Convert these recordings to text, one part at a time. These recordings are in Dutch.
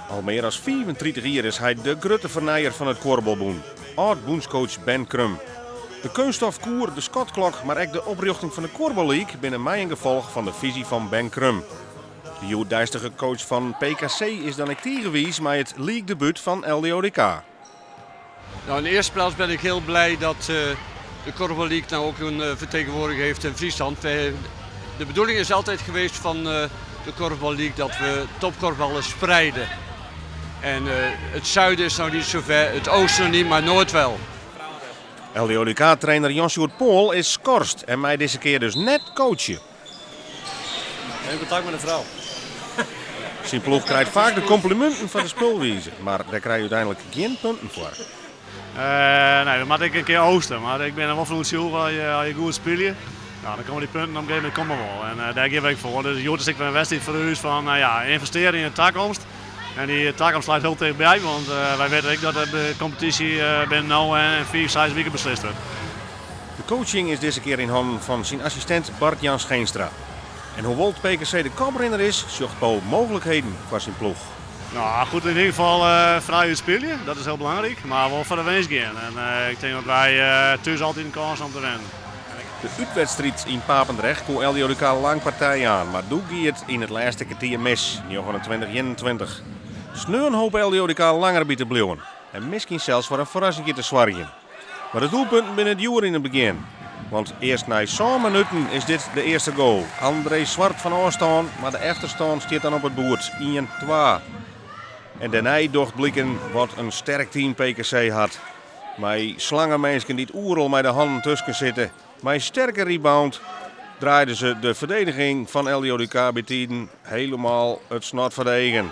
Al meer dan 35 jaar is hij de grote vernijer van het korfbalboen. Oud-boenscoach Ben Krum. De kunststofkoer, de skotklok, maar ook de oprichting van de Korfballeague binnen mij een gevolg van de visie van Ben Krum. De joeddijstige coach van PKC is dan ook tegenwies met het league debuut van LDODK. Nou, in de eerste plaats ben ik heel blij dat de Korfbal League nou ook een vertegenwoordiger heeft in Friesland. De bedoeling is altijd geweest van de Korfbal League dat we topkorfballen spreiden. En het zuiden is nou niet zo ver, het oosten nog niet, maar noord wel. LDODK-trainer Jan-Sjoerd Pool is scorst en mij deze keer dus net coachen. In contact met een vrouw. Zijn ploeg krijgt vaak de complimenten van de spulwijze, maar daar krijg je uiteindelijk geen punten voor. Nee, dan moet ik een keer oosten, maar ik ben er wel van het ziel als je goed speelt. Ja, dan komen die punten op een gegeven moment komen wel. En daar geef ik voor. Dus Jood is ik een wedstrijd voor u van investeren in de toekomst. En die toekomst sluit heel tegenbij, want wij weten ook dat de competitie binnen nu en 4-6 weken beslist wordt. De coaching is deze keer in handen van zijn assistent Bart-Jan Scheenstra. En hoewel het PKC de koprenner is, zocht Paul mogelijkheden voor zijn ploeg. Nou goed, in ieder geval vrij spelen, dat is heel belangrijk, maar wel voor de winst gaan. En ik denk dat wij thuis altijd een kans om te winnen. De uitwedstrijd in Papendrecht kon LDODK lang partij aan, maar doe het in het laatste kwartier mis, 29-21. Sneun hoop LDODK langer bij te blijven en misschien zelfs voor een verrassing te zwargen. Maar de doelpunten binnen het uur in het begin. Want eerst na 7 minuten is dit de eerste goal. André Zwart van afstand, maar de achterstand staat dan op het boord. 1-2. En daarna docht blikken wat een sterk team PKC had. Met slangenmensen die het oerel met de handen tussen zitten. Met een sterke rebound draaiden ze de verdediging van LDODK bij tijden helemaal het snot verdedigen.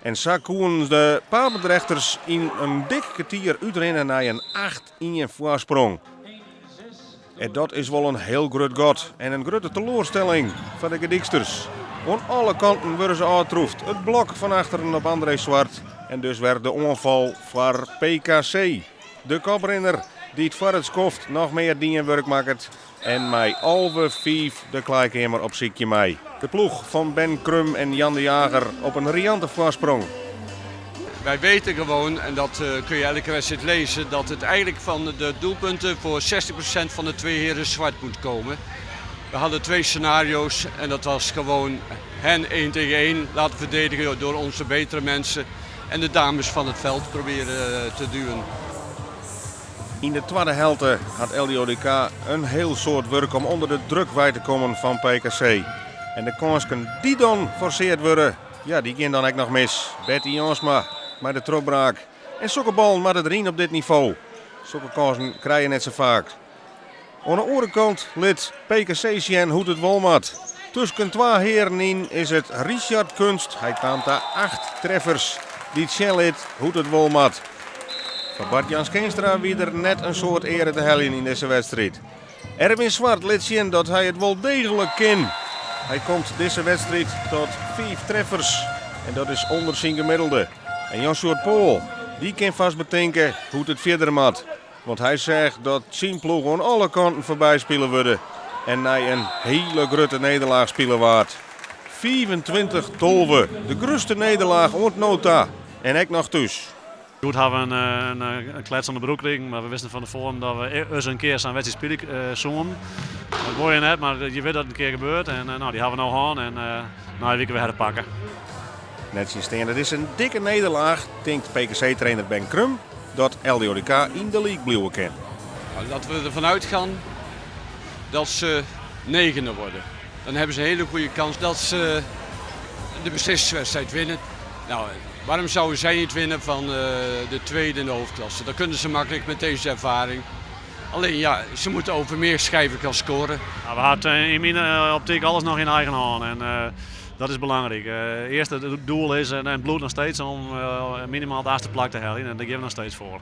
En zo konden de Papendrechters in een dik kwartier uitrennen naar een 8-1 voorsprong. En dat is wel een heel groot gat en een grote teleurstelling van de gediksters. Aan alle kanten worden ze uitgetroefd. Het blok van achteren op André Zwart. En dus werd de onval voor PKC. De koprenner die het voor het skoft nog meer dienwerk maakt. En mij alwe 5 de kleikamer op ziekje mij. De ploeg van Ben Krum en Jan de Jager op een riante voorsprong. Wij weten gewoon, en dat kun je elke wedstrijd lezen, dat het eigenlijk van de doelpunten voor 60% van de twee heren zwart moet komen. We hadden 2 scenario's en dat was gewoon hen 1 tegen 1 laten verdedigen door onze betere mensen. En de dames van het veld proberen te duwen. In de tweede helft had LDODK een heel soort werk om onder de druk bij te komen van PKC. En de kansen die dan forceerd worden, ja, die gaan dan ook nog mis. Betty Jansma met de trokbraak. En zulke ballen maar het erin op dit niveau. Zulke kansen krijg je net zo vaak. Aan de andere kant liet PKC zien hoe het wel moet. Tussen 2 heren in is het Richard Kunst. Hij kwam daar 8 treffers. Die zien liet hoe het wel moet. Voor Bart-Jan Scheenstra wie er net een soort ere te hellen in deze wedstrijd. Erwin Zwart liet zien dat hij het wel degelijk kan. Hij komt deze wedstrijd tot 5 treffers. En dat is onder zijn gemiddelde. En Jan-Sjoerd Pool, die kan vast bedenken hoe het verder moet. Want hij zegt dat zijn ploeg aan alle kanten voorbij spelen worden. En hij een hele grote nederlaag spelen waard. 25-12, de grootste nederlaag ooit nota. En ik nog thuis. Goed hebben we een klets aan de broek liggen, maar we wisten van tevoren dat we eens een keer zijn wedstrijd spelen zo'n. Dat wil je net, maar je weet dat het een keer gebeurt. En die hebben we nou aan en na een week weer herpakken. Net zien staan, dat is een dikke nederlaag, denkt PKC-trainer Ben Krum, dat LDODK in de league blijven kan. Nou, laten we ervan uitgaan dat ze 9e worden. Dan hebben ze een hele goede kans dat ze de beslissingswedstrijd winnen. Nou, waarom zouden zij niet winnen van de tweede in de hoofdklasse? Dat kunnen ze makkelijk met deze ervaring. Alleen ja, ze moeten over meer schijven gaan scoren. Nou, we hadden in mijn optiek alles nog in eigen hand en dat is belangrijk. Eerst het doel is en het bloed nog steeds om minimaal de eerste plek te halen en daar geven we nog steeds voor.